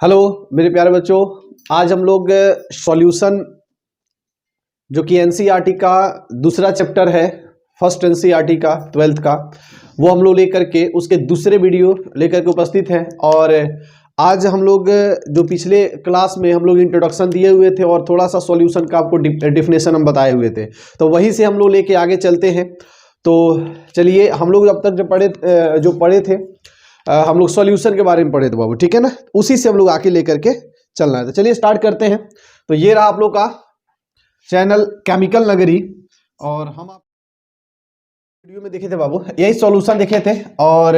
Hello मेरे प्यारे बच्चों, आज हम लोग सॉल्यूशन जो कि एनसीईआरटी का दूसरा चैप्टर है, फर्स्ट एनसीईआरटी का 12th का, वो हम लोग लेकर के उसके दूसरे वीडियो लेकर के उपस्थित हैं। और आज हम लोग जो पिछले क्लास में हम लोग इंट्रोडक्शन दिए हुए थे और थोड़ा सा सॉल्यूशन का आपको डेफिनेशन हम बताए हुए थे, तो वहीं से हम लोग लेके आगे चलते हैं। तो चलिए, हम लोग अब तक जो पढ़े थे हम लोग सॉल्यूशन के बारे में पढ़े थे बाबू, ठीक है ना, उसी से हम लोग आके लेकर के चलना है। तो चलिए स्टार्ट करते हैं। तो ये रहा आप लोग का चैनल केमिकल नगरी, और हम आप वीडियो में देखे थे बाबू, यही सॉल्यूशन देखे थे। और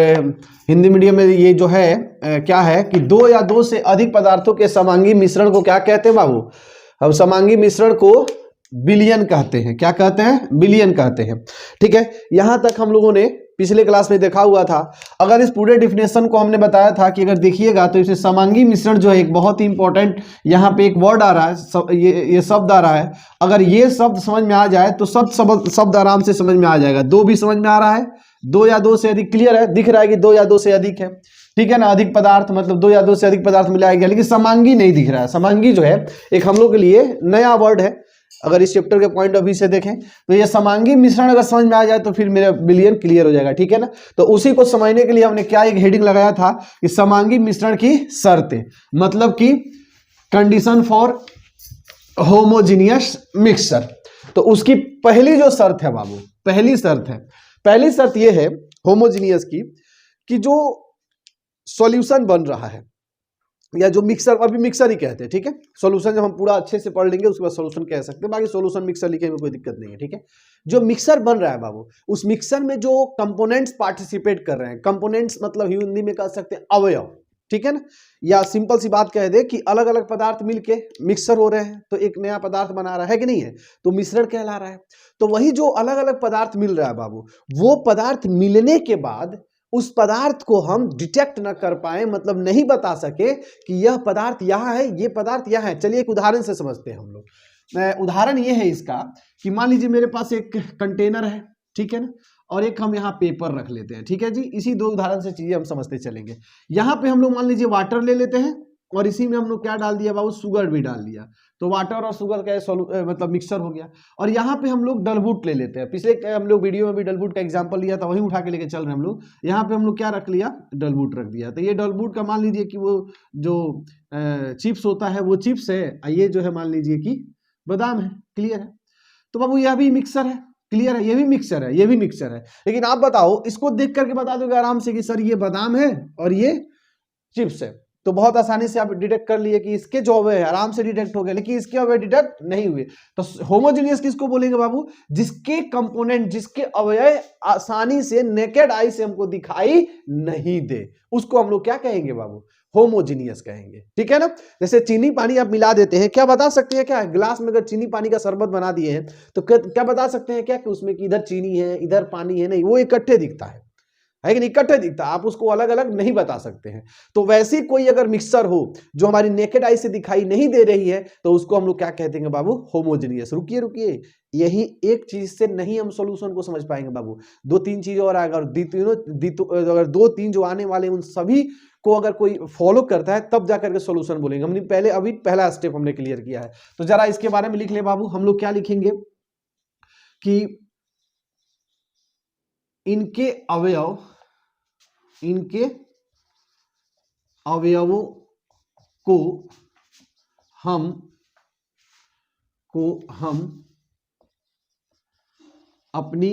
हिंदी मीडियम में ये जो है क्या है कि दो या दो से अधिक पदार्थों के समांगी मिश्रण को क्या कहते हैं बाबू? हम समांगी मिश्रण को विलयन कहते हैं। क्या कहते हैं? विलयन कहते हैं। ठीक है, यहां तक हम लोगों ने पिछले क्लास में देखा हुआ था। अगर इस पूरे डिफिनेशन को हमने बताया था कि अगर देखिएगा तो इसे समांगी मिश्रण जो है एक बहुत ही इंपॉर्टेंट यहाँ पे एक वर्ड आ रहा है, ये शब्द आ रहा है। अगर ये शब्द समझ में आ जाए तो सब शब्द आराम से समझ में आ जाएगा। दो भी समझ में आ रहा है, दो या दो से अधिक क्लियर है, दिख रहा है कि दो या दो से अधिक है, ठीक है ना। अधिक पदार्थ मतलब दो या दो से अधिक पदार्थ मिलाया गया, लेकिन समांगी नहीं दिख रहा है। समांगी जो है एक हम लोग के लिए नया वर्ड है। अगर इस चैप्टर के पॉइंट ऑफ व्यू से देखें तो ये समांगी मिश्रण अगर समझ में आ जाए तो फिर मेरा विलयन क्लियर हो जाएगा, ठीक है ना। तो उसी को समझने के लिए हमने क्या एक हेडिंग लगाया था कि समांगी मिश्रण की शर्तें, मतलब कि कंडीशन फॉर होमोजीनियस मिक्सचर। तो उसकी पहली जो शर्त है बाबू, पहली शर्त ये है होमोजीनियस की कि जो सॉल्यूशन बन रहा है या जो मिक्सर, अभी मिक्सर ही कहते हैं, ठीक है। सॉल्यूशन जब हम पूरा अच्छे से पढ़ लेंगे उसके बाद सॉल्यूशन कह सकते हैं, बाकी सॉल्यूशन मिक्सर लिखे में कोई दिक्कत नहीं है, ठीक है। जो मिक्सर बन रहा है बाबू, उस मिक्सर में जो कंपोनेंट्स पार्टिसिपेट कर रहे हैं, कंपोनेंट्स मतलब हिंदी में कह सकते हैं अवयव, ठीक है ना। या सिंपल सी बात कह दे कि अलग अलग पदार्थ मिलके मिक्सर हो रहे हैं तो एक नया पदार्थ बना रहा है कि नहीं है, तो मिश्रण कहला रहा है। तो वही जो अलग अलग पदार्थ मिल रहा है बाबू, वो पदार्थ मिलने के बाद उस पदार्थ को हम डिटेक्ट न कर पाए, मतलब नहीं बता सके कि यह पदार्थ यहाँ है, ये पदार्थ यहाँ है। चलिए एक उदाहरण से समझते हैं हम लोग। उदाहरण ये है इसका कि मान लीजिए मेरे पास एक कंटेनर है, ठीक है ना, और एक हम यहाँ पेपर रख लेते हैं, ठीक है जी। इसी दो उदाहरण से चीजें हम समझते चलेंगे। यहाँ पे हम लोग मान लीजिए वाटर ले लेते हैं और इसी में हम लोग क्या डाल दिया बाबू, शुगर भी डाल दिया। तो वाटर और शुगर का मतलब मिक्सर हो गया। और यहाँ पे हम लोग डलबूट ले लेते हैं। पिछले हम लोग वीडियो में भी डलबूट का एग्जांपल लिया था, वही उठा के लेके चल रहे हैं हम लोग। यहाँ पे हम लोग क्या रख लिया, डलबूट रख दिया। तो ये डलबूट का मान लीजिए कि वो जो चिप्स होता है वो चिप्स है, ये जो है मान लीजिए कि बादाम है। क्लियर है? तो बाबू यह भी मिक्सर है, क्लियर है, ये भी मिक्सर है, ये भी मिक्सर है। लेकिन आप बताओ, इसको देख करके बता दोगे आराम से कि सर ये बादाम है और ये चिप्स है, तो बहुत आसानी से आप डिटेक्ट कर लिए कि इसके जो अवयव है आराम से डिटेक्ट हो गए, लेकिन इसके अवयव डिटेक्ट नहीं हुए। तो होमोजेनियस किसको बोलेंगे बाबू? जिसके कंपोनेंट, जिसके अवयव आसानी से नेकेड आई से हमको दिखाई नहीं दे, उसको हम लोग क्या कहेंगे बाबू? होमोजीनियस कहेंगे, ठीक है ना। जैसे चीनी पानी आप मिला देते हैं, क्या बता सकते हैं? क्या गिलास में अगर चीनी पानी का शरबत बना दिए हैं तो क्या बता सकते हैं क्या कि उसमें कि इधर चीनी है इधर पानी है? नहीं, वो इकट्ठे दिखता है कि नहीं, इकट्ठे दिखता, आप उसको अलग अलग नहीं बता सकते हैं। तो वैसी कोई अगर मिक्सर हो जो हमारी नेकेड आई से दिखाई नहीं दे रही है तो उसको हम लोग क्या कहते हैं बाबू? होमोजेनियस। रुकिए, यही एक चीज से नहीं हम सॉल्यूशन को समझ पाएंगे बाबू, दो तीन चीज और आएगा। अगर दो तीन जो आने वाले उन सभी को अगर कोई फॉलो करता है तब जाकर के सॉल्यूशन बोलेंगे। हमने पहले अभी पहला स्टेप हमने क्लियर किया है। तो जरा इसके बारे में लिख ले बाबू। हम लोग क्या लिखेंगे कि इनके अवयवों को हम अपनी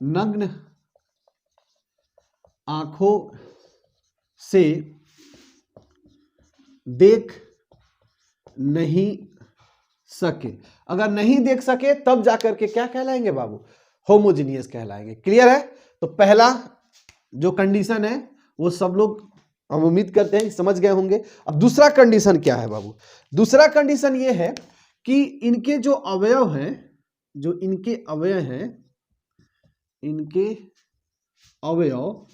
नग्न आंखों से देख नहीं सके। अगर नहीं देख सके तब जाकर के क्या कहलाएंगे बाबू? होमोजीनियस कहलाएंगे। क्लियर है? तो पहला जो कंडीशन है वो सब लोग हम उम्मीद करते हैं समझ गए होंगे। अब दूसरा कंडीशन क्या है बाबू? दूसरा कंडीशन ये है कि इनके जो अवयव हैं, जो इनके अवयव हैं, इनके अवयव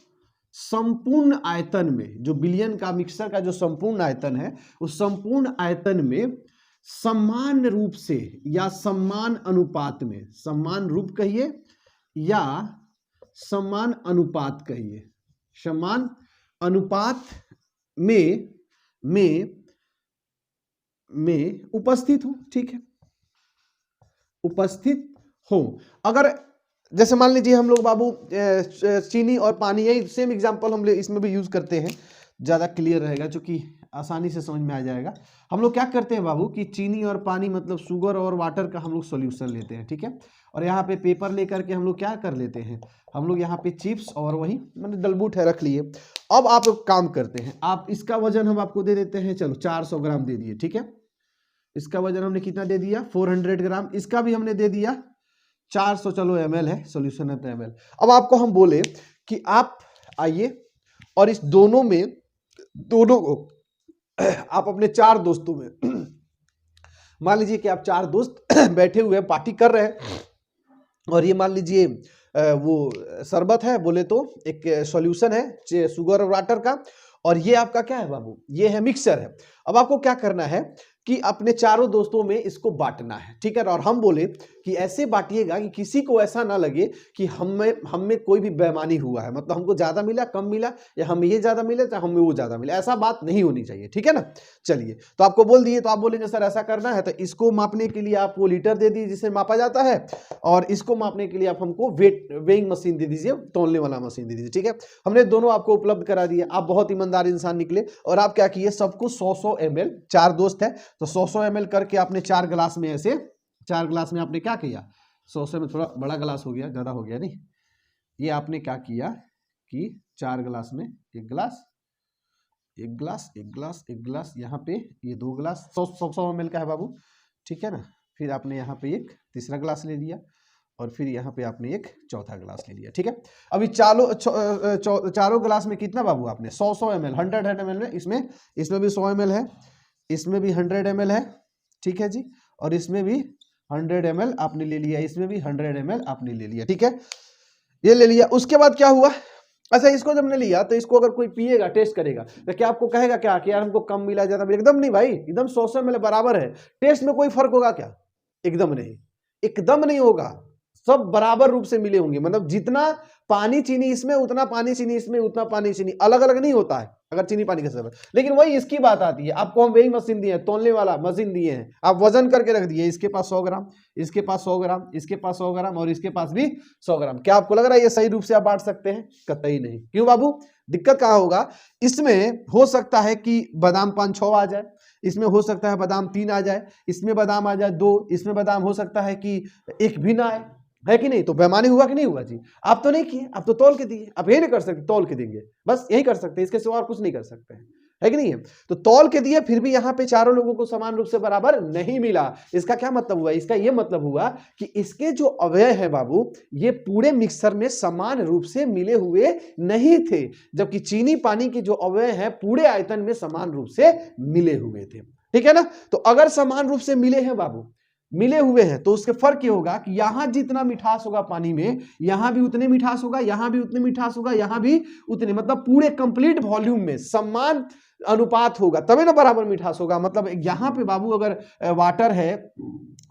संपूर्ण आयतन में, जो विलयन का मिक्सर का जो संपूर्ण आयतन है, उस संपूर्ण आयतन में समान रूप से या समान अनुपात में, समान रूप कहिए या समान अनुपात कहिए, समान अनुपात में उपस्थित हो, ठीक है, उपस्थित हो। अगर जैसे मान लीजिए हम लोग बाबू चीनी और पानी, यही सेम एग्जांपल हम लोग इसमें भी यूज करते हैं, ज्यादा क्लियर रहेगा, क्योंकि आसानी से समझ में आ जाएगा। हम लोग क्या करते हैं बाबू कि चीनी और पानी मतलब शुगर और वाटर का हम लोग सॉल्यूशन लेते हैं, ठीक है, और यहाँ पे पेपर लेकर के हम लोग क्या कर लेते हैं, हम लोग यहाँ पे चिप्स और वही मैंने दलबूट है रख लिए। अब आप काम करते हैं, आप इसका वजन हम आपको दे देते हैं, चलो 400 ग्राम दे दिए, ठीक है, इसका वजन हमने कितना दे दिया 400 ग्राम, इसका भी हमने दे दिया 400, चलो ml है, सॉल्यूशन है तो ml। अब आपको हम बोले कि आप आइए और इस दोनों को आप अपने 4 दोस्तों में मान लीजिए कि आप 4 दोस्त बैठे हुए पार्टी कर रहे हैं, और ये मान लीजिए वो शरबत है बोले तो, एक सॉल्यूशन है शुगर और वाटर का, और ये आपका क्या है बाबू, ये है मिक्सर है। अब आपको क्या करना है कि अपने चारों दोस्तों में इसको बांटना है, ठीक है, और हम बोले कि ऐसे बांटिएगा कि किसी को ऐसा ना लगे कि हम में कोई भी बेईमानी हुआ है, मतलब हमको ज्यादा मिला कम मिला, या हमें ये ज्यादा मिला या हमें वो ज्यादा मिला, ऐसा बात नहीं होनी चाहिए, ठीक है ना। चलिए, तो आपको बोल दिए, तो आप बोलेंगे सर ऐसा करना है, तो इसको मापने के लिए आप वो लीटर दे दीजिए जिसे मापा जाता है, और इसको मापने के लिए आप हमको वेइंग मशीन दे दीजिए, तौलने वाला मशीन दे दीजिए, ठीक है। हमने दोनों आपको उपलब्ध करा दिए, आप बहुत ईमानदार इंसान निकले, और आप क्या किए, सबको 100-100 ml, 4 दोस्त है तो 100-100 ml करके आपने 4 गिलास में, ऐसे 4 गिलास में आपने क्या किया, 100 में थोड़ा बड़ा गिलास हो गया, ज्यादा हो गया नहीं, ये आपने क्या किया कि 4 गिलास में एक गिलास, एक गिलास, एक गिलास, एक गिलास, यहाँ पे ये 2 गिलास, 100 ml का है बाबू, ठीक है ना। फिर आपने यहाँ पे एक तीसरा गिलास ले लिया, और फिर यहाँ पे आपने एक चौथा गिलास ले लिया, ठीक है। अभी चारों गिलास में कितना बाबू आपने 100-100 ml, 100 ml में, इसमें भी 100 ml है, इसमें भी 100 ml है, ठीक है जी, और इसमें भी 100 ml आपने ले लिया, इसमें भी 100 ml आपने ले लिया, ठीक है, ये ले लिया। उसके बाद क्या हुआ, अच्छा इसको जब हमने लिया तो इसको अगर कोई पिएगा, टेस्ट करेगा, तो क्या आपको कहेगा क्या कि यार हमको कम मिला ज्यादा मिला, एकदम नहीं भाई, एकदम 100 ml बराबर है, टेस्ट में कोई फर्क होगा क्या, एकदम नहीं, एकदम नहीं होगा, सब बराबर रूप से मिले होंगे, मतलब जितना पानी चीनी इसमें उतना पानी चीनी इसमें उतना पानी चीनी, अलग अलग नहीं होता है अगर चीनी पानी का सब। लेकिन वही इसकी बात आती है, आपको हम वेइंग मशीन दिए हैं, तौलने वाला मशीन दिए हैं, आप वजन करके रख दिए, इसके पास 100 ग्राम, इसके पास 100 ग्राम, इसके पास 100 ग्राम, और इसके पास भी 100 ग्राम। क्या आपको लग रहा है ये सही रूप से आप बांट सकते हैं, कतई नहीं। क्यों बाबू, दिक्कत कहाँ होगा, इसमें हो सकता है कि बादाम 5-6 आ जाए, इसमें हो सकता है बादाम 3 आ जाए, इसमें बादाम आ जाए 2, इसमें बादाम हो सकता है कि 1 भी ना आए, है कि नहीं। तो बेईमानी हुआ कि नहीं हुआ जी, आप तो नहीं किए, आप तो तौल के दिए, आप यही नहीं कर सकते, तौल के देंगे, बस यही कर सकते हैं, इसके सिवा और कुछ नहीं कर सकते हैं, है कि नहीं है। तो तौल के दिए, फिर भी यहाँ पे चारों लोगों को समान रूप से बराबर नहीं मिला। इसका क्या मतलब हुआ, इसका यह मतलब हुआ कि इसके जो अवयव है बाबू, ये पूरे मिक्सर में समान रूप से मिले हुए नहीं थे, जबकि चीनी पानी के जो अवयव है पूरे आयतन में समान रूप से मिले हुए थे, ठीक है ना। तो अगर समान रूप से मिले हैं बाबू, मिले हुए हैं, तो उसके फर्क ये होगा कि यहां जितना मिठास होगा पानी में, यहां भी उतने मिठास होगा, यहां भी उतने मिठास होगा, यहां भी उतने, मतलब पूरे कंप्लीट वॉल्यूम में समान अनुपात होगा, तभी ना बराबर मिठास होगा। मतलब यहां पे बाबू अगर वाटर है,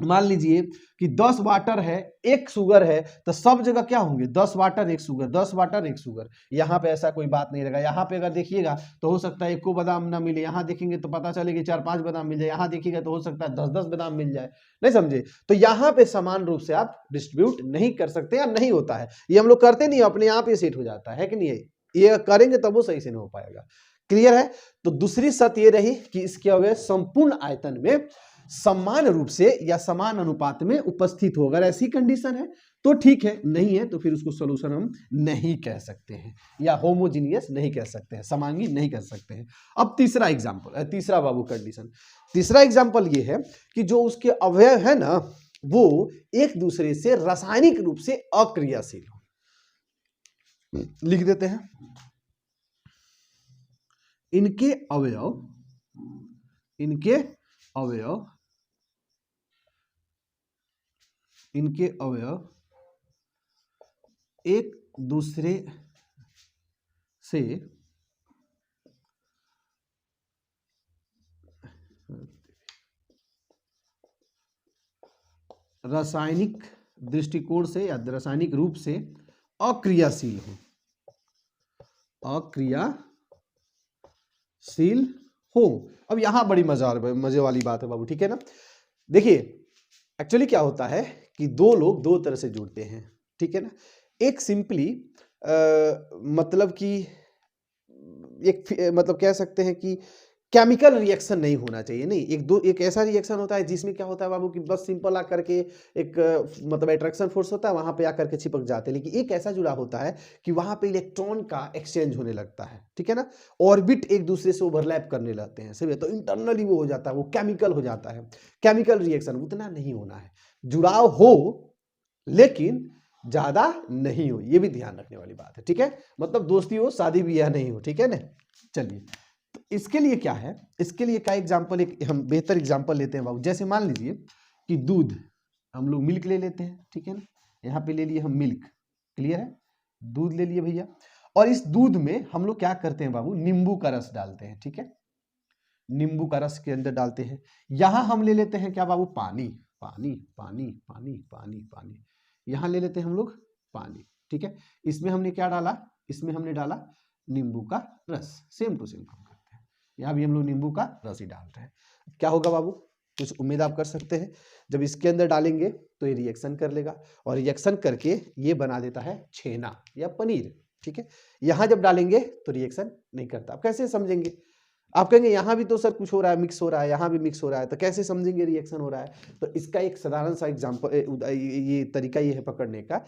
मान लीजिए कि 10 वाटर है 1 शुगर है, तो सब जगह क्या होंगे 10 वाटर 1 शुगर, 10 वाटर 1 शुगर। यहाँ पे ऐसा कोई बात नहीं रहेगा। यहाँ पे अगर देखिएगा तो हो सकता है 1 बादाम ना मिले, यहाँ देखेंगे तो पता चलेगा 4-5 बादाम मिल जाए, यहाँ देखिएगा तो हो सकता है 10-10 बादाम मिल जाए, नहीं समझे। तो यहाँ पे समान रूप से आप डिस्ट्रीब्यूट नहीं कर सकते, या नहीं होता है, ये हम लोग करते नहीं, अपने आप ही सेट हो जाता है कि नहीं, ये करेंगे तब वो सही से नहीं हो पाएगा। क्लियर है। तो दूसरी शर्त ये रही कि इसके अवयव संपूर्ण आयतन में समान रूप से या समान अनुपात में उपस्थित हो। अगर ऐसी कंडीशन है तो ठीक है, नहीं है तो फिर उसको सॉल्यूशन हम नहीं कह सकते हैं, या होमोजीनियस नहीं कह सकते हैं, समांगी नहीं कह सकते हैं। अब तीसरा एग्जांपल, तीसरा बाबू कंडीशन, तीसरा एग्जांपल ये है कि जो उसके अवयव है ना, वो एक दूसरे से रासायनिक रूप से अक्रियाशील हो। लिख देते हैं, इनके अवयव एक दूसरे से रासायनिक दृष्टिकोण से या रासायनिक रूप से अक्रियाशील हो, सील हो। अब यहां बड़ी मजे वाली बात है बाबू, ठीक है ना। देखिए एक्चुअली क्या होता है कि दो लोग दो तरह से जुड़ते हैं, ठीक है ना। एक सिंपली मतलब कि मतलब कह सकते हैं कि केमिकल रिएक्शन नहीं होना चाहिए, नहीं, एक ऐसा रिएक्शन होता है जिसमें क्या होता है बाबू कि बस सिंपल आकर के एक मतलब अट्रैक्शन फोर्स होता है, वहां पे आकर के चिपक जाते हैं। लेकिन एक ऐसा जुड़ा होता है कि वहां पे इलेक्ट्रॉन का एक्सचेंज होने लगता है, ठीक है ना। ऑर्बिट एक दूसरे से ओवरलैप करने लगते हैं, सही है, तो इंटरनली वो हो जाता है, वो केमिकल हो जाता है। केमिकल रिएक्शन उतना नहीं होना है, जुड़ाव हो लेकिन ज्यादा नहीं हो, ये भी ध्यान रखने वाली बात है, ठीक है। मतलब दोस्ती हो, शादी ब्याह नहीं हो, ठीक है ना। चलिए, तो इसके लिए क्या है, इसके लिए का एग्जांपल, एक हम बेहतर एग्जांपल लेते हैं बाबू। जैसे मान लीजिए कि दूध, हम लोग मिल्क ले लेते हैं, ठीक है ना। यहाँ पे ले लिए हम मिल्क, क्लियर है, दूध ले लिए भैया। और इस दूध में हम लोग क्या करते हैं बाबू, नींबू का रस डालते हैं, ठीक है, नींबू का रस के अंदर डालते हैं। यहां हम ले लेते हैं क्या बाबू, पानी, पानी पानी पानी पानी पानी, यहां ले लेते हैं हम लोग पानी, ठीक है। इसमें हमने क्या डाला, इसमें हमने डाला नींबू का रस, सेम टू सेम काम करते हैं। यहाँ भी हम लोग नींबू का रस ही डाल रहे हैं। क्या होगा बाबू, कुछ उम्मीद आप कर सकते हैं। जब इसके अंदर डालेंगे तो ये रिएक्शन कर लेगा, और रिएक्शन करके ये बना देता है छेना या पनीर, ठीक है। यहां जब डालेंगे तो रिएक्शन नहीं करता। आप कैसे समझेंगे, आप कहेंगे यहां भी तो सर कुछ हो रहा है, मिक्स हो रहा है, यहां भी मिक्स हो रहा है, तो कैसे समझेंगे रिएक्शन हो रहा है। तो इसका एक साधारण सा एग्जांपल, ये तरीका ये है पकड़ने का,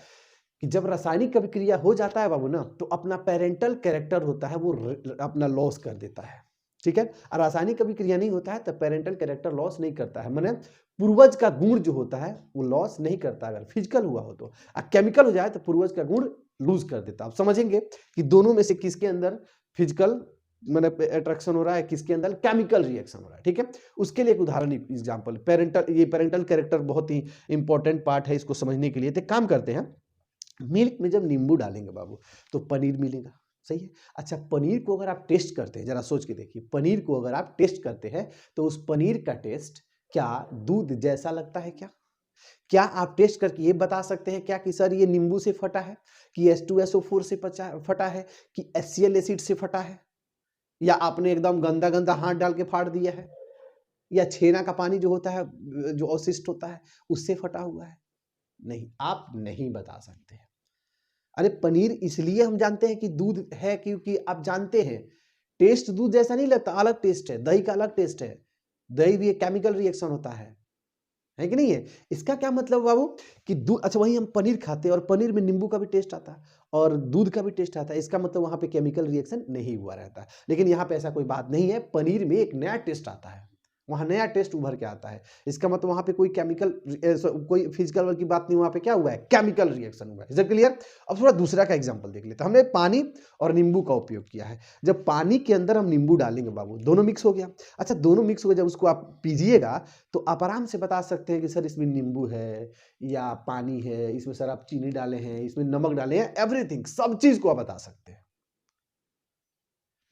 कि जब रासायनिक अभिक्रिया हो जाता है बाबू ना, तो अपना पेरेंटल कैरेक्टर होता है वो अपना लॉस कर देता है, ठीक है। और रासायनिक अभिक्रिया नहीं होता है तो पेरेंटल कैरेक्टर लॉस नहीं करता है, माने पूर्वज का गुण जो होता है वो लॉस नहीं करता अगर फिजिकल हुआ हो तो। केमिकल हो जाए तो पूर्वज का गुण लूज कर देता। आप समझेंगे कि दोनों में से किसके अंदर फिजिकल मैंने अट्रैक्शन हो रहा है, किसके अंदर केमिकल रिएक्शन हो रहा है, ठीक है। उसके लिए एक उदाहरण एग्जांपल, पेरेंटल कैरेक्टर बहुत ही इंपॉर्टेंट पार्ट है इसको समझने के लिए। तो काम करते हैं, मिल्क में जब नींबू डालेंगे बाबू तो पनीर मिलेगा, सही है। अच्छा, पनीर को अगर आप टेस्ट करते हैं, जरा सोच के देखिए, पनीर को अगर आप टेस्ट करते हैं तो उस पनीर का टेस्ट क्या दूध जैसा लगता है क्या? क्या आप टेस्ट करके ये बता सकते हैं क्या कि सर ये नींबू से फटा है, कि H2SO4 से फटा है, कि HCl एसिड से फटा है, या आपने एकदम गंदा गंदा हाथ डाल के फाड़ दिया है, या छेना का पानी जो होता है, जो अवशिष्ट होता है, उससे फटा हुआ है? नहीं, आप नहीं बता सकते। अरे पनीर इसलिए हम जानते हैं कि दूध है क्योंकि आप जानते हैं टेस्ट दूध जैसा नहीं लगता, अलग टेस्ट है। दही का अलग टेस्ट है, दही भी एक केमिकल रिएक्शन होता है कि नहीं है। इसका क्या मतलब बाबू कि दूध, अच्छा वही हम पनीर खाते हैं और पनीर में नींबू का भी टेस्ट आता है और दूध का भी टेस्ट आता है, इसका मतलब वहां पे केमिकल रिएक्शन नहीं हुआ रहता है। लेकिन यहाँ पे ऐसा कोई बात नहीं है, पनीर में एक नया टेस्ट आता है, वहां नया टेस्ट उभर के आता है। इसका मतलब वहां पे कोई केमिकल, कोई फिजिकल की बात नहीं, वहां पे क्या हुआ है, केमिकल रिएक्शन हुआ है। Is clear. अब थोड़ा दूसरा का एग्जांपल देख लेते हैं। हमने पानी और नींबू का उपयोग किया है। जब पानी के अंदर हम नींबू डालेंगे बाबू, दोनों मिक्स हो गया। अच्छा, दोनों मिक्स हो गया, जब उसको आप पीजिएगा तो आप आराम से बता सकते हैं कि सर इसमें नींबू है या पानी है, इसमें सर आप चीनी डाले हैं, इसमें नमक डाले हैं, एवरीथिंग, सब चीज को आप बता सकते हैं।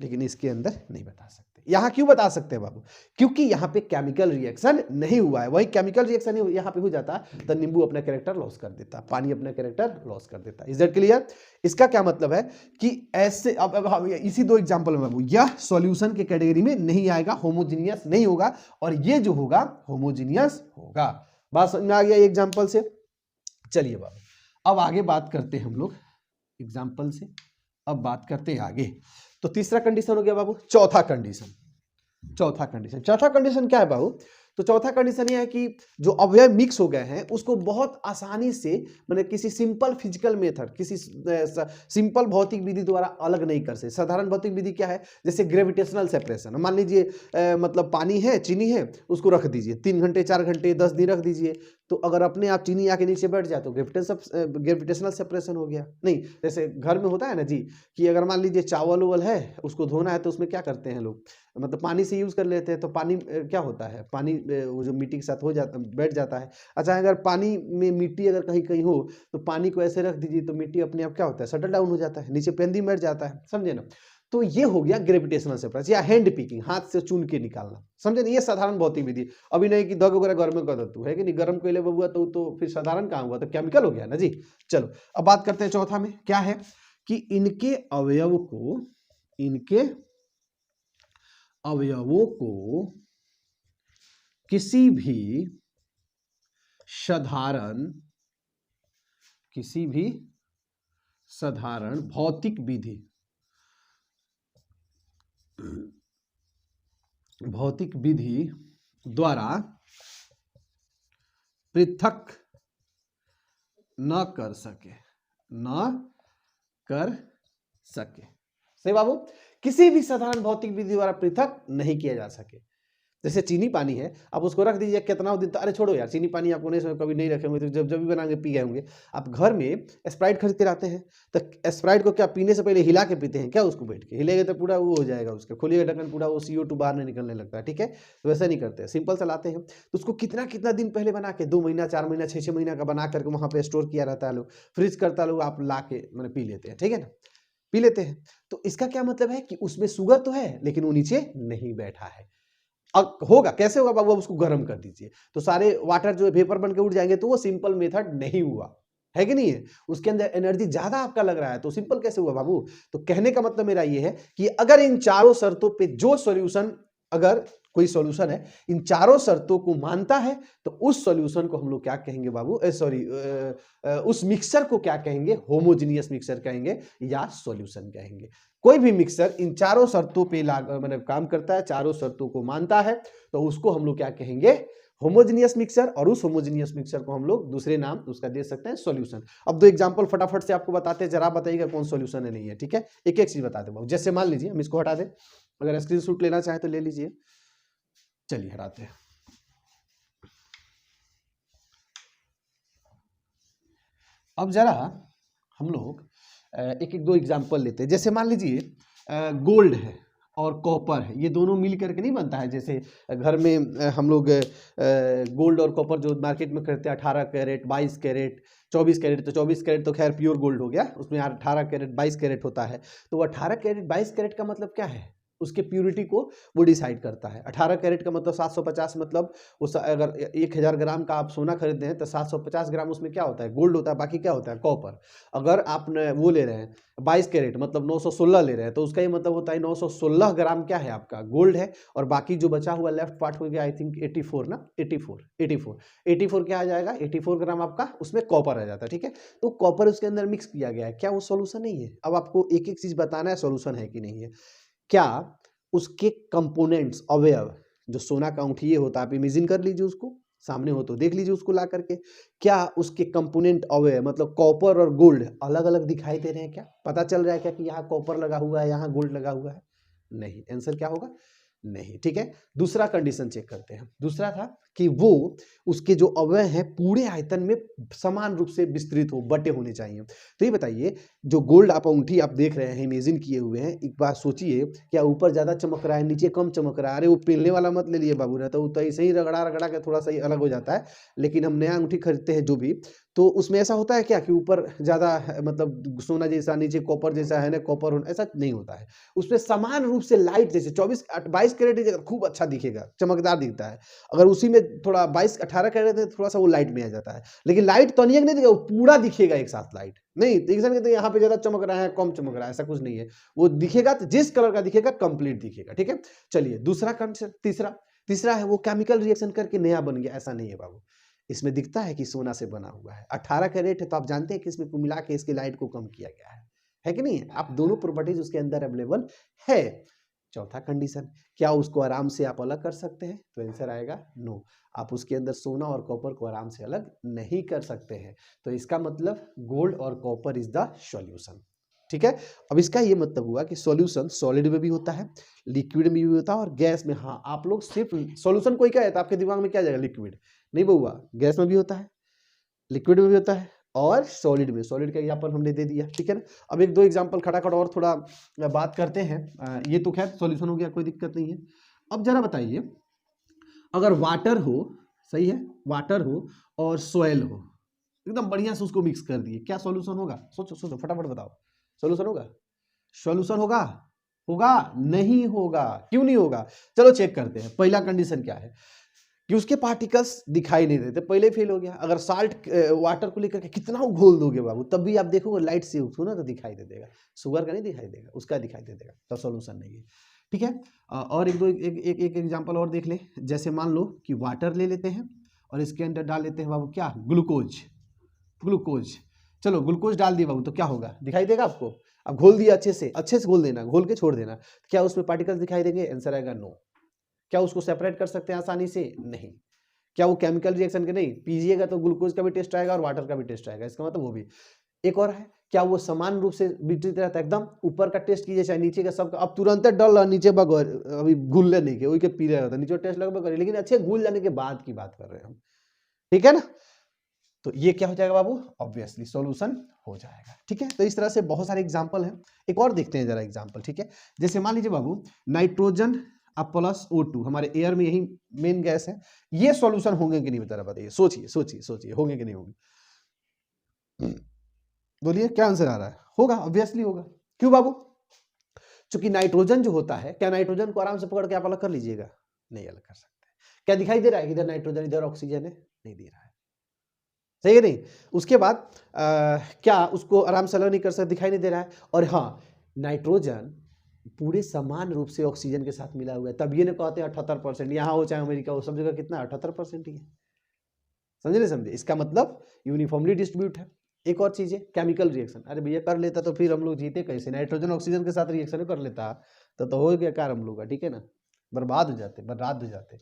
लेकिन इसके अंदर नहीं बता सकते। यहां क्यों बता सकते हैं बाबू, क्योंकि यहां पे केमिकल रिएक्शन नहीं हुआ है। वही केमिकल रिएक्शन यहां पे हो जाता तो नींबू अपना कैरेक्टर लॉस कर देता, पानी अपना कैरेक्टर लॉस कर देता। Is that clear. इसका क्या मतलब है कि ऐसे, अब इसी दो एग्जांपल में बाबू, यह सॉल्यूशन के कैटेगरी में नहीं आएगा, होमोजीनियस नहीं होगा, और ये जो होगा होमोजीनियस होगा। बात समझ में आ गया एग्जाम्पल से। चलिए बाबू, अब आगे बात करते हैं हम लोग एग्जाम्पल से, अब बात करते हैं आगे। तो तीसरा कंडीशन हो गया बाबू। चौथा कंडीशन क्या है बाबू, तो चौथा कंडीशन यह है कि जो अवयव मिक्स हो गए हैं उसको बहुत आसानी से, मतलब किसी सिंपल फिजिकल मेथड, किसी सिंपल भौतिक विधि द्वारा अलग नहीं कर सकते। साधारण भौतिक विधि क्या है, जैसे ग्रेविटेशनल सेपरेशन। मान लीजिए मतलब पानी है, चीनी है, उसको रख दीजिए 3 घंटे 4 घंटे 10 दिन रख दीजिए, तो अगर अपने आप चीनी आके नीचे बैठ जाए तो ग्रेविटेशनल सेपरेशन हो गया। नहीं, जैसे घर में होता है ना जी, कि अगर मान लीजिए चावल उवल है, उसको धोना है, तो उसमें क्या करते हैं लोग, मतलब पानी से यूज कर लेते हैं। तो पानी क्या होता है, पानी वो जो मिट्टी के साथ हो जाता, बैठ जाता है। अच्छा, अगर पानी में मिट्टी अगर कहीं कहीं हो तो पानी को ऐसे रख दीजिए तो मिट्टी अपने आप क्या होता है, शटल डाउन हो जाता है, नीचे पेंदी बैठ जाता है, समझे ना। तो ये हो गया ग्रेविटेशनल सेपरेशन, या हैंड पिकिंग, हाथ से चुन के निकालना, समझे ना। ये साधारण भौतिक विधि। अभी नहीं कि दग वगैरह गर्म कर दो है कि नहीं, गर्म कोयले हुआ तो फिर साधारण कहाँ हुआ, तो केमिकल हो गया ना जी। चलो अब बात करते हैं चौथा में, क्या है कि इनके अवयव को, इनके अवयवों को किसी भी साधारण भौतिक विधि द्वारा पृथक न कर सके। सही बाबू, किसी भी साधारण भौतिक विधि द्वारा पृथक नहीं किया जा सके। जैसे चीनी पानी है, आप उसको रख दीजिए कितना दिन, अरे छोड़ो यार, चीनी पानी आपको नहीं कभी नहीं रखे होंगे, तो जब भी बनाएंगे पी गए होंगे। आप घर में स्प्राइट खरीद के लाते हैं, तो स्प्राइट को क्या पीने से पहले हिला के पीते हैं क्या? उसको बैठ के हिलेगा तो पूरा वो हो जाएगा, उसका खोलिएगा ढक्कन पूरा वो CO2 बाहर नहीं निकलने लगता है। ठीक है, तो वैसा नहीं करते, सिंपल सा लाते हैं। तो उसको कितना दिन पहले बना के, 2 महीना 4 महीना 6 महीना का बना करके वहाँ पे स्टोर किया रहता है, लोग फ्रिज करता है, लोग आप ला के मैंने पी लेते हैं। ठीक है ना, पी लेते हैं। तो इसका क्या मतलब है कि उसमें शुगर तो है लेकिन वो नीचे नहीं बैठा है। अब होगा कैसे होगा बाबू? उसको गर्म कर दीजिए तो सारे वाटर जो है वेपर बन के उड़ जाएंगे। तो वो सिंपल मेथड नहीं हुआ है कि नहीं है? उसके अंदर एनर्जी ज्यादा आपका लग रहा है, तो सिंपल कैसे हुआ बाबू? तो कहने का मतलब मेरा ये है कि अगर इन चारों शर्तों पे जो सॉल्यूशन, अगर कोई सॉल्यूशन है इन चारों शर्तों को मानता है, तो उस सॉल्यूशन को हम लोग क्या कहेंगे बाबू? उस मिक्सचर को क्या कहेंगे? होमोजीनियस मिक्सचर कहेंगे या सॉल्यूशन कहेंगे। कोई भी मिक्सचर इन चारों शर्तों पे मतलब काम करता है, चारों शर्तों को मानता है, तो उसको हम लोग क्या कहेंगे? Homogeneous mixture. और उस होमोजीनियस मिक्सचर को हम लोग दूसरे नाम उसका दे सकते हैं सॉल्यूशन। अब 2 एग्जांपल फटाफट से आपको बताते हैं, जरा बताइएगा कौन सॉल्यूशन है नहीं है। ठीक है, एक एक चीज बताते हैं। जैसे मान लीजिए हम इसको हटा दें, अगर स्क्रीनशॉट लेना चाहे तो ले लीजिए। चलिए हटाते हैं। अब जरा हम लोग एक एक 2 एग्जांपल लेते हैं। जैसे मान लीजिए गोल्ड है और कॉपर है, ये दोनों मिल करके नहीं बनता है। जैसे घर में हम लोग गोल्ड और कॉपर जो मार्केट में खरीदते हैं, 18 कैरेट 22 कैरेट 24 कैरेट, तो 24 कैरेट तो खैर प्योर गोल्ड हो गया, उसमें 18 कैरेट 22 कैरेट होता है। तो 18 कैरेट 22 कैरेट का मतलब क्या है? उसके प्यूरिटी को वो डिसाइड करता है। 18 कैरेट का मतलब 750, मतलब उस अगर 1000 ग्राम का आप सोना खरीदते हैं तो 750 ग्राम उसमें क्या होता है? गोल्ड होता है, बाकी क्या होता है? कॉपर। अगर आपने वो ले रहे हैं 22 कैरेट मतलब 916 ले रहे हैं, तो उसका ये मतलब होता है 916 ग्राम क्या है आपका? गोल्ड है। और बाकी जो बचा हुआ लेफ्ट पार्ट हो गया आई थिंक 84 ना, 84 क्या आ जाएगा? 84 ग्राम आपका उसमें कॉपर आ जाता है। ठीक है, तो कॉपर उसके अंदर मिक्स किया गया है, क्या वो सॉल्यूशन नहीं है? अब आपको एक एक चीज बताना है सॉल्यूशन है कि नहीं है। क्या उसके कंपोनेंट्स, अवयव, जो सोना का अंगूठी ये होता है, आप इमेजिन कर लीजिए, उसको सामने हो तो देख लीजिए उसको ला करके, क्या उसके कंपोनेंट अवयव मतलब कॉपर और गोल्ड अलग अलग दिखाई दे रहे हैं? क्या पता चल रहा है क्या कि यहाँ कॉपर लगा हुआ है, यहाँ गोल्ड लगा हुआ है? नहीं, आंसर क्या होगा? नहीं। ठीक है, दूसरा कंडीशन चेक करते हैं। दूसरा था कि वो उसके जो अवयव हैं पूरे आयतन में समान रूप से विस्तृत हो, बटे होने चाहिए। तो ये बताइए, जो गोल्ड आप अंगूठी आप देख रहे हैं, इमेजिन किए हुए हैं, एक बार सोचिए, क्या ऊपर ज्यादा चमक रहा है, नीचे कम चमक रहा है? अरे वो पहनने वाला मत ले लिए बाबू, रहता तो ऐसे ही रगड़ा रगड़ा के थोड़ा सा ही अलग हो जाता है। लेकिन हम नया अंगूठी खरीदते हैं जो भी, तो उसमें ऐसा होता है क्या कि ऊपर ज्यादा मतलब सोना जैसा, नीचे कॉपर जैसा है ना, कॉपर ऐसा नहीं होता है। उसमें समान रूप से लाइट, जैसे 22 कैरेट खूब अच्छा दिखेगा, चमकदार दिखता है। अगर उसी में थोड़ा 18 कैरेट है, थोड़ा सा वो लाइट में आ जाता है। लेकिन लाइट तो नहीं दिखेगा, वो पूरा दिखेगा एक साथ लाइट नहीं। तो यहाँ पे ज्यादा चमक रहा है, कम चमक रहा है, ऐसा कुछ नहीं है। वो दिखेगा तो जिस कलर का दिखेगा कंप्लीट दिखेगा। ठीक है, चलिए दूसरा कंसेप्ट, तीसरा है वो केमिकल रिएक्शन करके नया बन गया, ऐसा नहीं है बाबू। इसमें दिखता है कि सोना से बना हुआ है, 18 कैरेट है, तो आप जानते हैं कि इसमें मिला के इसकी लाइट को कम किया गया है कि नहीं? आप दोनों प्रॉपर्टीज उसके अंदर अवेलेबल है। चौथा कंडीशन, क्या उसको आराम से आप अलग कर सकते हैं? तो आंसर आएगा नो। आप उसके अंदर सोना और कॉपर को आराम से अलग नहीं कर सकते हैं। तो इसका मतलब गोल्ड और कॉपर इज द सॉल्यूशन। ठीक है, अब इसका ये मतलब हुआ कि सॉल्यूशन सॉलिड में भी होता है, लिक्विड में भी होता है और गैस में। हाँ, आप लोग सिर्फ सॉल्यूशन कोई कहे तो आपके दिमाग में क्या जाएगा? लिक्विड नहीं बउआ, गैस में भी होता है, लिक्विड में भी होता है और सॉलिड में। सॉलिड का एग्जांपल हमने दे दिया। ठीक है ना, अब एक दो एग्जांपल खटाखट और थोड़ा बात करते हैं। ये तो खैर सॉल्यूशन हो गया, कोई दिक्कत नहीं है। अब जरा बताइए, अगर वाटर हो, सही है, वाटर हो और सोयल हो, एकदम बढ़िया से उसको मिक्स कर दिए, क्या सॉल्यूशन होगा? सोचो सोचो फटाफट बताओ, सॉल्यूशन होगा? सॉल्यूशन होगा? होगा? नहीं होगा। क्यों नहीं होगा? चलो चेक करते हैं। पहला कंडीशन क्या है कि उसके पार्टिकल्स दिखाई नहीं देते, पहले फेल हो गया। अगर साल्ट वाटर को लेकर के कितना घोल दोगे बाबू, तब भी आप देखोगे लाइट से उसको ना तो दिखाई दे देगा। शुगर का नहीं दिखाई देगा, उसका दिखाई दे देगा, तो सॉल्यूशन नहीं है। ठीक है। और एक एग्जांपल और देख लें। जैसे मान लो कि वाटर ले लेते हैं और इसके अंदर डाल लेते हैं बाबू क्या, ग्लूकोज। चलो ग्लूकोज डाल दिए बाबू तो क्या होगा, दिखाई देगा आपको। अब घोल दिया अच्छे से घोल देना, घोल के छोड़ देना, क्या उसमें पार्टिकल्स दिखाई देंगे? आंसर आएगा नो। क्या उसको सेपरेट कर सकते हैं आसानी से? नहीं। क्या वो केमिकल रिएक्शन के? नहीं। पीजिएगा तो ग्लूकोज का भी टेस्ट आएगा और वाटर का भी टेस्ट आएगा, इसका मतलब वो भी। एक और है, क्या वो समान रूप से वितरित रहता है? एकदम ऊपर का टेस्ट कीजिए चाहे नीचे का, सबका अब तुरंत डल रहा नीचे बगैर अभी घुलने नहीं के वही के पी रहे होता, नीचे टेस्ट लगभग करिए, लेकिन अच्छे घुल जाने के बाद की बात कर रहे हैं हम, ठीक है ना। तो ये क्या हो जाएगा बाबू, ऑब्वियसली सॉल्यूशन हो जाएगा। ठीक है, तो इस तरह से बहुत सारे एग्जांपल हैं। एक और देखते हैं जरा एग्जांपल। ठीक है, जैसे मान लीजिए बाबू नाइट्रोजन अब प्लस O2, हमारे एयर में यही मेन गैस है, ये सॉल्यूशन होंगे कि नहीं बता रहा, बताइए, सोचिए होंगे कि नहीं होंगे? बोलिए क्या आंसर आ रहा है? होगा, ऑब्वियसली होगा। क्यों बाबू? क्योंकि नाइट्रोजन जो होता है, क्या नाइट्रोजन को आराम से पकड़ के आप अलग कर लीजिएगा? नहीं अलग कर सकते। क्या दिखाई दे रहा है इधर नाइट्रोजन इधर ऑक्सीजन है? नहीं दे रहा है, सही है नहीं। उसके बाद क्या उसको आराम से अलग नहीं कर सकते? दिखाई नहीं दे रहा है। और हाँ, नाइट्रोजन पूरे समान रूप से ऑक्सीजन के साथ मिला हुआ है, तब ये ना कहते हैं 78%, यहाँ हो चाहे अमेरिका हो, सब जगह कितना 78% ही है। समझे नहीं समझे? इसका मतलब यूनिफॉर्मली डिस्ट्रीब्यूट है। एक और चीज है केमिकल रिएक्शन। अरे भैया कर लेता तो फिर हम लोग जीते कैसे? नाइट्रोजन ऑक्सीजन के साथ रिएक्शन कर लेता तो हो गया कार हम लोग का, ठीक है ना, बर्बाद हो जाते।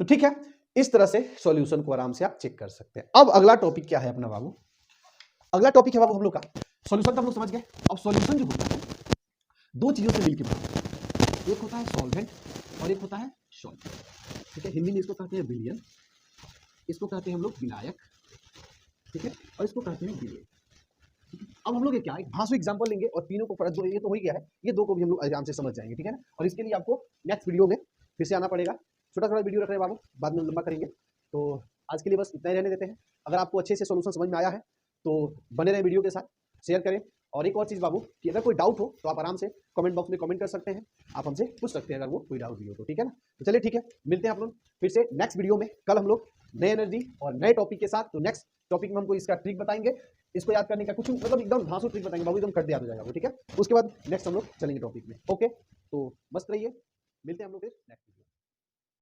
तो ठीक है, इस तरह से सॉल्यूशन को आराम से आप चेक कर सकते हैं। अब अगला टॉपिक क्या है अपना बाबू? अगला टॉपिक है बाबू हम लोग का सॉल्यूशन का, हम लोग समझ गए। अब सॉल्यूशन जो होता है दो चीजों से मिलकर बनता है, एक होता है सॉल्वेंट और एक होता है सॉल्वेंट। ठीक है, हिंदी में इसको कहते हैं विलयन, इसको कहते हैं हम लोग विलायक, ठीक है, और इसको कहते हैं विलेय। अब हम लोग ये क्या एक भाषु एग्जांपल लेंगे और तीनों को जो ये तो हो ही गया है, ये दो को भी हम लोग आराम से समझ जाएंगे, ठीक है ना। और इसके लिए आपको नेक्स्ट वीडियो में फिर से आना पड़ेगा। छोटा छोटा वीडियो रख रहे हैं बाबू, बाद में लंबा करेंगे। तो आज के लिए बस इतना ही रहने देते हैं। अगर आपको अच्छे से सोल्यूशन समझ में आया है तो बने रहे वीडियो के साथ, शेयर करें। और एक और चीज़ बाबू कि अगर कोई डाउट हो तो आप आराम से कमेंट बॉक्स में कमेंट कर सकते हैं, आप हमसे पूछ सकते हैं अगर वो कोई डाउट भी हो तो, ठीक है ना। तो चलिए ठीक है, मिलते हैं आप लोग फिर से नेक्स्ट वीडियो में। कल हम लोग नए एनर्जी और नए टॉपिक के साथ, तो नेक्स्ट टॉपिक में हमको इसका ट्रिक बताएंगे, इसको याद करने का कुछ मतलब एकदम धांसू ट्रिक बताएंगे बाबू, एकदम कट याद हो जाएगा वो, ठीक है। उसके बाद नेक्स्ट हम लोग चलेंगे टॉपिक में। ओके, तो मस्त रहिए, मिलते हैं हम लोग फिर नेक्स्ट।